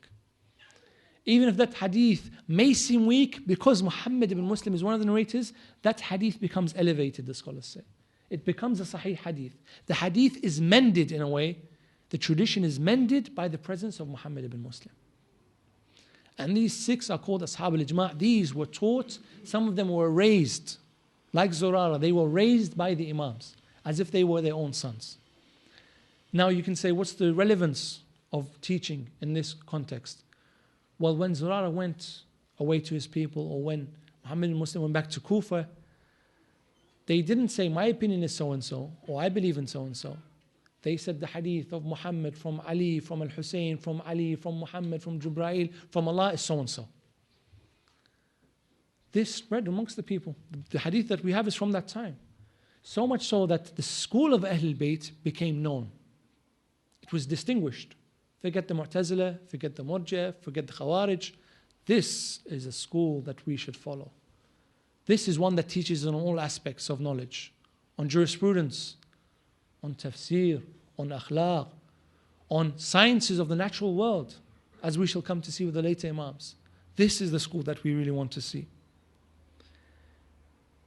Speaker 1: Even if that hadith may seem weak, because Muhammad ibn Muslim is one of the narrators, that hadith becomes elevated, the scholars say. It becomes a sahih hadith. The hadith is mended in a way, the tradition is mended by the presence of Muhammad ibn Muslim. And these 6 are called Ashab al-Ijma'. These were taught, some of them were raised, like Zurara, they were raised by the Imams, as if they were their own sons. Now you can say, what's the relevance of teaching in this context? Well, when Zurara went away to his people, or when Muhammad ibn Muslim went back to Kufa, they didn't say, my opinion is so-and-so, or I believe in so-and-so. They said the hadith of Muhammad from Ali, from Al-Husayn, from Ali, from Muhammad, from Jibreel, from Allah is so-and-so. This spread amongst the people. The hadith that we have is from that time. So much so that the school of Ahlul Bayt became known. It was distinguished. Forget the Mu'tazila, forget the Murji'ah, forget the Khawarij. This is a school that we should follow. This is one that teaches on all aspects of knowledge, on jurisprudence, on tafsir, on akhlaq, on sciences of the natural world, as we shall come to see with the later Imams. This is the school that we really want to see.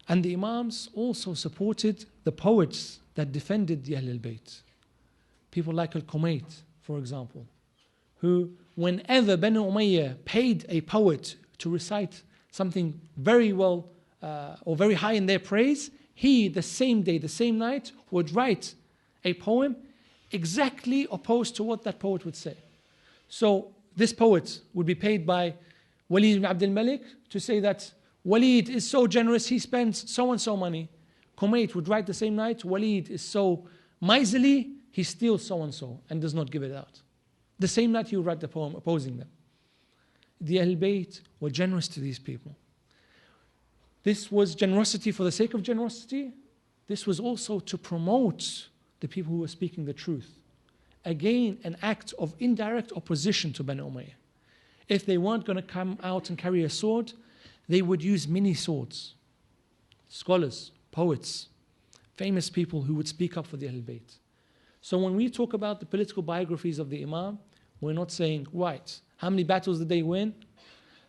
Speaker 1: And the Imams also supported the poets that defended the Ahlul Bayt. People like Al-Qumayt, for example, who whenever Banu Umayyah paid a poet to recite something very well or very high in their praise, he, the same day, the same night, would write a poem exactly opposed to what that poet would say. So this poet would be paid by Walid ibn Abdul Malik to say that Walid is so generous, he spends so and so money. Qumayt would write the same night, Walid is so miserly, he steals so and so and does not give it out. The same night he would write the poem opposing them. The Ahlul Bayt were generous to these people. This was generosity for the sake of generosity. This was also to promote the people who were speaking the truth. Again, an act of indirect opposition to Banu Umayyah. If they weren't going to come out and carry a sword, they would use mini swords. Scholars, poets, famous people who would speak up for the Ahlul Bayt. So when we talk about the political biographies of the Imam, we're not saying, right, how many battles did they win?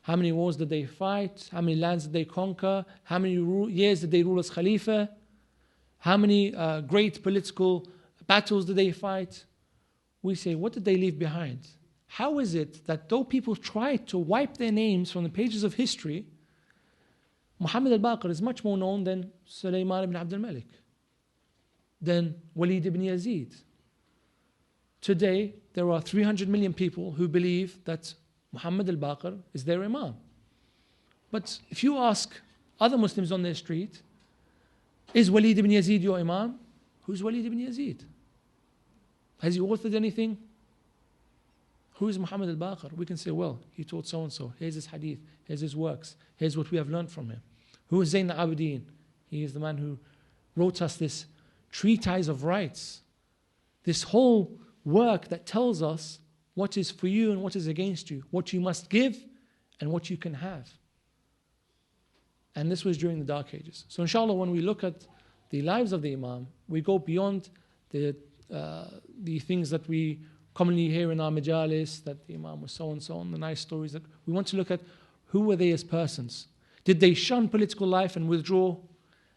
Speaker 1: How many wars did they fight? How many lands did they conquer? How many years did they rule as Khalifa? How many great political battles did they fight? We say, what did they leave behind? How is it that though people try to wipe their names from the pages of history, Muhammad al-Baqir is much more known than Sulaiman ibn Abdul Malik, than Walid ibn Yazid. Today, there are 300 million people who believe that Muhammad al-Baqir is their Imam. But if you ask other Muslims on their street, is Walid ibn Yazid your Imam? Who's Walid ibn Yazid? Has he authored anything? Who is Muhammad al-Baqir? We can say, well, he taught so-and-so. Here's his hadith. Here's his works. Here's what we have learned from him. Who is Zayn al-Abidin? He is the man who wrote us this treatise of rights. This whole work that tells us what is for you and what is against you. What you must give and what you can have. And this was during the Dark Ages. So inshallah, when we look at the lives of the Imam, we go beyond the things that we commonly hear in our majalis, that the Imam was so and so, and the nice stories. That we want to look at who were they as persons. Did they shun political life and withdraw?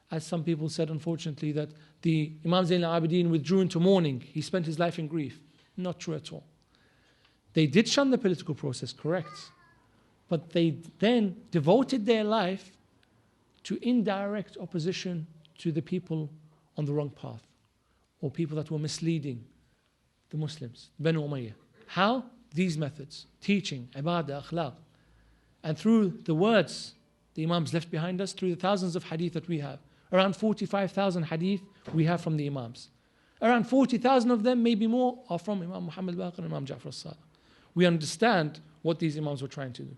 Speaker 1: As some people said, unfortunately, that the Imam Zayn al-Abidin withdrew into mourning. He spent his life in grief. Not true at all. They did shun the political process, correct. But they then devoted their life to indirect opposition to the people on the wrong path, or people that were misleading the Muslims, Banu Umayyah. How? These methods, teaching, ibadah, akhlaq. And through the words the Imams left behind us, through the thousands of hadith that we have, around 45,000 hadith we have from the Imams. Around 40,000 of them, maybe more, are from Imam Muhammad Baqir and Imam Ja'far as-Sadiq. We understand what these Imams were trying to do.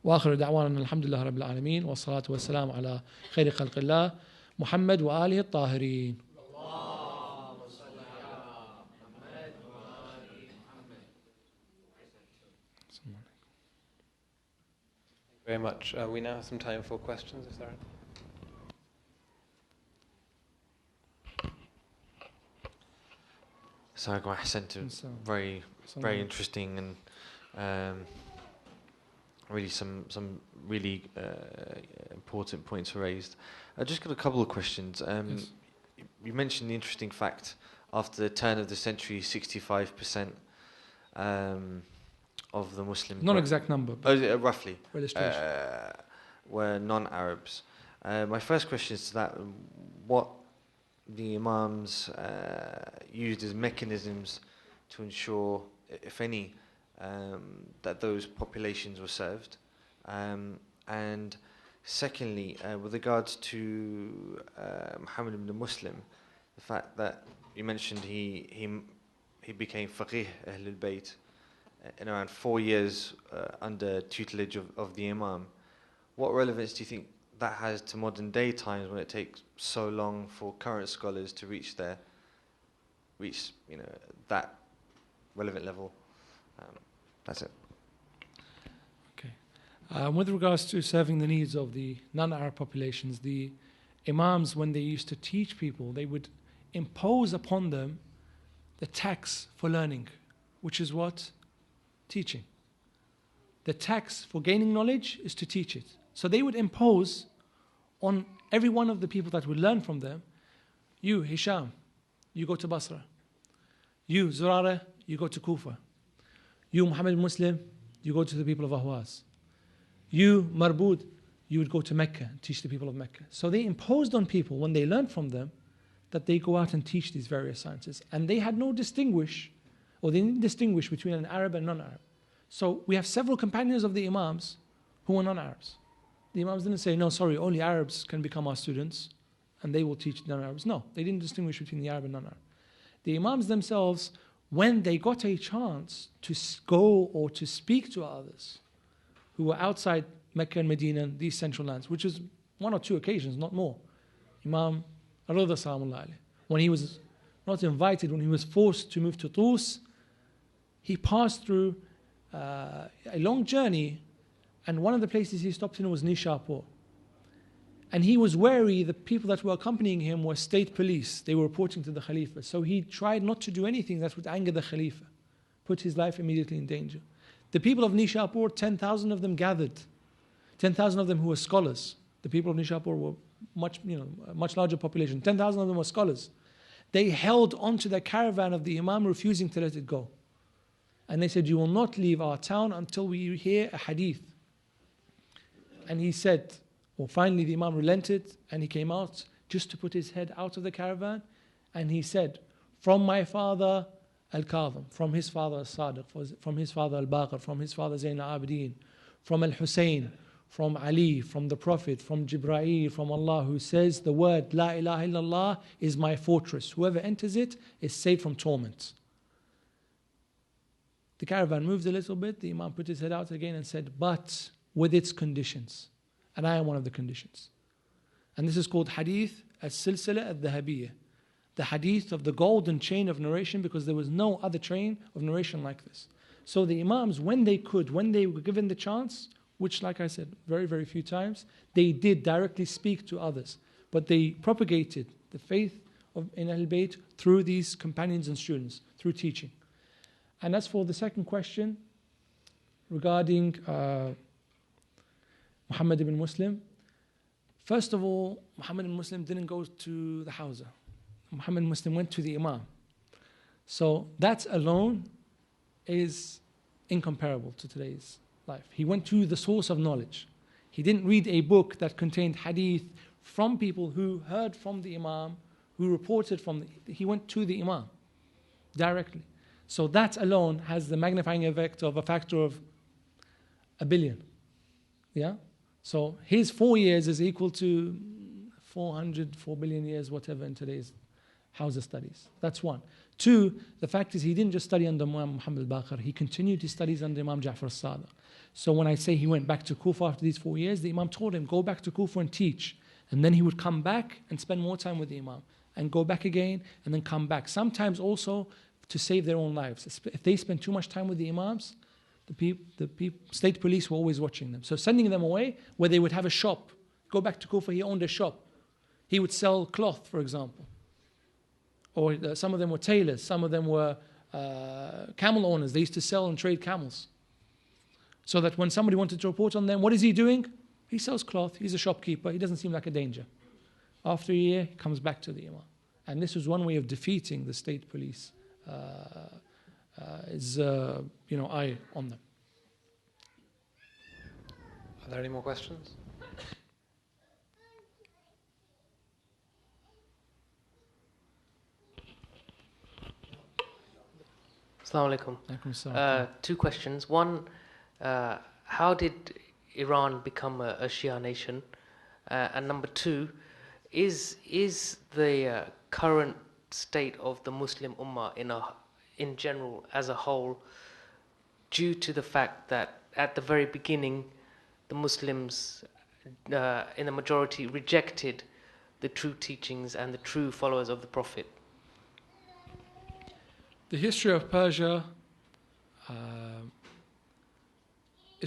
Speaker 1: وآخر دعوانا الحمد لله رب العالمين والصلاة والسلام على خير خلق الله محمد وآله الطاهرين.
Speaker 2: Very much. We now have some time for questions, if there are.
Speaker 3: So very, very interesting and really some really important points were raised. I just got a couple of questions.
Speaker 1: Yes.
Speaker 3: You mentioned the interesting fact after the turn of the century, 65% of the Muslims,
Speaker 1: Not exact number, but
Speaker 3: roughly,
Speaker 1: illustration.
Speaker 3: were non-Arabs. My first question is that what the Imams used as mechanisms to ensure, if any, that those populations were served. And secondly, with regards to Muhammad ibn Muslim, the fact that you mentioned he became Faqih Ahlul Bayt in around 4 years under tutelage of the Imam. What relevance do you think that has to modern day times when it takes so long for current scholars to reach that relevant level. That's it.
Speaker 1: Okay. With regards to serving the needs of the non-Arab populations, the Imams, when they used to teach people, they would impose upon them the tax for learning, which is what? Teaching. The tax for gaining knowledge is to teach it. So they would impose on every one of the people that would learn from them, you, Hisham, you go to Basra. You, Zurara, you go to Kufa. You, Muhammad Muslim, you go to the people of Ahwaz. You, Marbud, you would go to Mecca and teach the people of Mecca. So they imposed on people, when they learned from them, that they go out and teach these various sciences. And they had no distinguish, or they didn't distinguish between an Arab and non-Arab. So we have several companions of the Imams who were non-Arabs. The Imams didn't say, no, sorry, only Arabs can become our students and they will teach non-Arabs. No, they didn't distinguish between the Arab and non-Arab. The Imams themselves, when they got a chance to go or to speak to others who were outside Mecca and Medina, these central lands, which is one or two occasions, not more. Imam Ar-Rida Salamullah alayh, when he was not invited, when he was forced to move to Tus, he passed through a long journey, and one of the places he stopped in was Nishapur. And he was wary the people that were accompanying him were state police. They were reporting to the Khalifa. So he tried not to do anything that would anger the Khalifa, put his life immediately in danger. The people of Nishapur, 10,000 of them gathered. 10,000 of them who were scholars. The people of Nishapur were a much larger population. 10,000 of them were scholars. They held onto the caravan of the Imam, refusing to let it go. And they said, you will not leave our town until we hear a hadith. And he said, well, finally the Imam relented and he came out just to put his head out of the caravan. And he said, from my father Al-Kadhim, from his father Al-Sadiq, from his father Al-Baqir, from his father Zayn al-Abidin, from Al-Husayn, from Ali, from the Prophet, from Jibreel, from Allah, who says the word La ilaha illallah is my fortress. Whoever enters it is saved from torment. The caravan moved a little bit. The Imam put his head out again and said, but with its conditions. And I am one of the conditions. And this is called Hadith as-Silsila al-Dhahabiyya. The hadith of the golden chain of narration, because there was no other chain of narration like this. So the Imams, when they were given the chance, which like I said, very, very few times, they did directly speak to others. But they propagated the faith in Ahl Bayt through these companions and students, through teaching. And as for the second question, regarding Muhammad ibn Muslim, first of all, Muhammad ibn Muslim didn't go to the Hawza. Muhammad ibn Muslim went to the Imam. So that alone is incomparable to today's life. He went to the source of knowledge. He didn't read a book that contained hadith from people who heard from the Imam, who reported from he went to the Imam directly. So that alone has the magnifying effect of a factor of 1 billion. Yeah? So his 4 years is equal to 4 billion years, whatever, in today's Hawza studies. That's one. Two, the fact is he didn't just study under Imam Muhammad al-Baqir, he continued his studies under Imam Ja'far al-Sadiq. So when I say he went back to Kufa after these 4 years, the Imam told him, go back to Kufa and teach. And then he would come back and spend more time with the Imam. And go back again and then come back. Sometimes also to save their own lives. If they spend too much time with the Imams, the state police were always watching them. So sending them away where they would have a shop. Go back to Kufa, he owned a shop. He would sell cloth, for example. Or some of them were tailors, some of them were camel owners. They used to sell and trade camels. So that when somebody wanted to report on them, what is he doing? He sells cloth, he's a shopkeeper, he doesn't seem like a danger. After a year, he comes back to the Imam. And this was one way of defeating the state police. Eye on them.
Speaker 2: Are there any more questions?
Speaker 4: Assalamu alaikum. Two questions. One, how did Iran become a Shia nation? And number two, is the current state of the Muslim Ummah in general as a whole due to the fact that at the very beginning the Muslims in the majority rejected the true teachings and the true followers of the Prophet?
Speaker 1: The history of Persia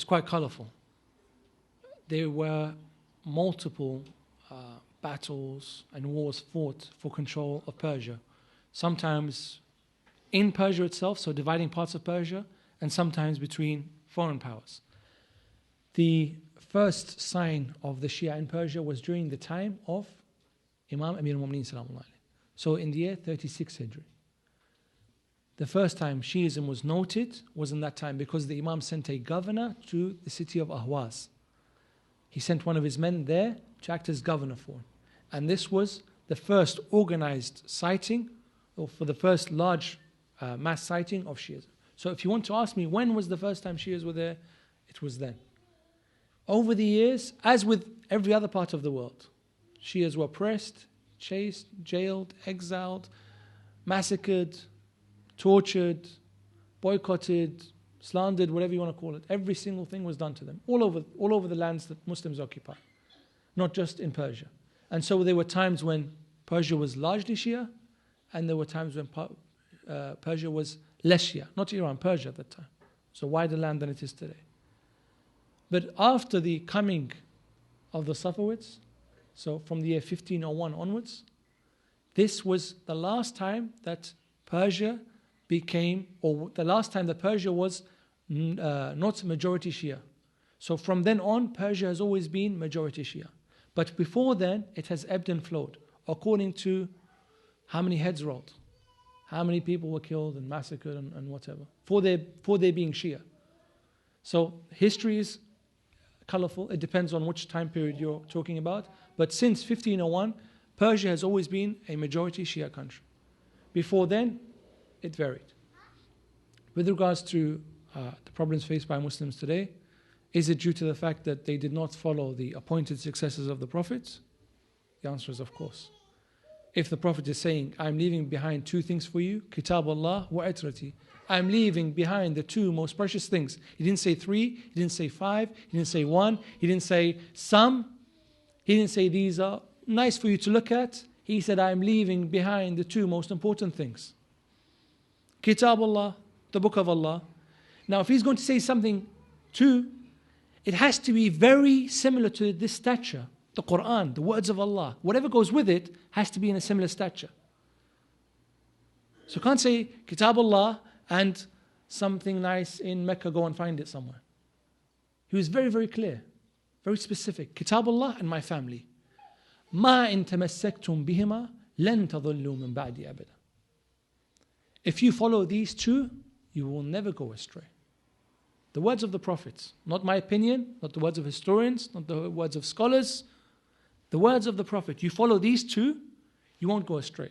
Speaker 1: is quite colorful. There were multiple battles and wars fought for control of Persia. Sometimes in Persia itself, so dividing parts of Persia, and sometimes between foreign powers. The first sign of the Shia in Persia was during the time of Imam Amir al-Mu'mineen Salamullah alayhi. So in the year 36 Hijri. The first time Shiism was noted was in that time because the Imam sent a governor to the city of Ahwaz. He sent one of his men there to act as governor for him. And this was the first organized sighting, or for the first large mass sighting of Shiism. So if you want to ask me when was the first time Shias were there, it was then. Over the years, as with every other part of the world, Shias were oppressed, chased, jailed, exiled, massacred, tortured, boycotted, slandered, whatever you want to call it. Every single thing was done to them, all over the lands that Muslims occupy, not just in Persia. And so there were times when Persia was largely Shia, and there were times when Persia was less Shia. Not Iran, Persia at that time. It's a wider land than it is today. But after the coming of the Safavids, so from the year 1501 onwards, this was the last time that Persia became, or the last time that Persia was not majority Shia. So from then on, Persia has always been majority Shia. But before then, it has ebbed and flowed according to how many heads rolled, how many people were killed and massacred and whatever, for their being Shia. So history is colorful. It depends on which time period you're talking about. But since 1501, Persia has always been a majority Shia country. Before then, it varied. With regards to the problems faced by Muslims today, is it due to the fact that they did not follow the appointed successors of the prophets? The answer is of course. If the Prophet is saying, I'm leaving behind two things for you, Kitab Allah wa itrati. I'm leaving behind the two most precious things. He didn't say three, he didn't say five, he didn't say one, he didn't say some, he didn't say these are nice for you to look at. He said, I'm leaving behind the two most important things. Kitab Allah, the book of Allah. Now if he's going to say something too, it has to be very similar to this stature. The Quran, the words of Allah, whatever goes with it has to be in a similar stature. So you can't say Kitab Allah and something nice in Mecca, go and find it somewhere. He was very, very clear, very specific. Kitab Allah and my family. ما إن تمسكتم بهما لن تضلوا من بعدي أبدا. If you follow these two, you will never go astray. The words of the prophets, not my opinion, not the words of historians, not the words of scholars, the words of the Prophet. You follow these two, you won't go astray.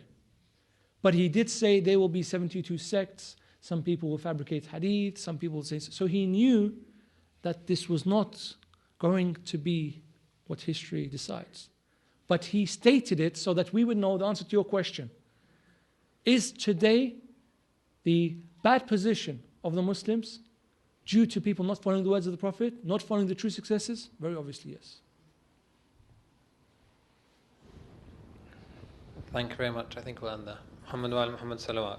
Speaker 1: But he did say there will be 72 sects. Some people will fabricate hadith, some people will say... So he knew that this was not going to be what history decides. But he stated it so that we would know the answer to your question. Is today the bad position of the Muslims due to people not following the words of the Prophet, not following the true successors? Very obviously, yes.
Speaker 2: Thank you very much. I think we'll end there. Muhammad wa ala Muhammad salawat.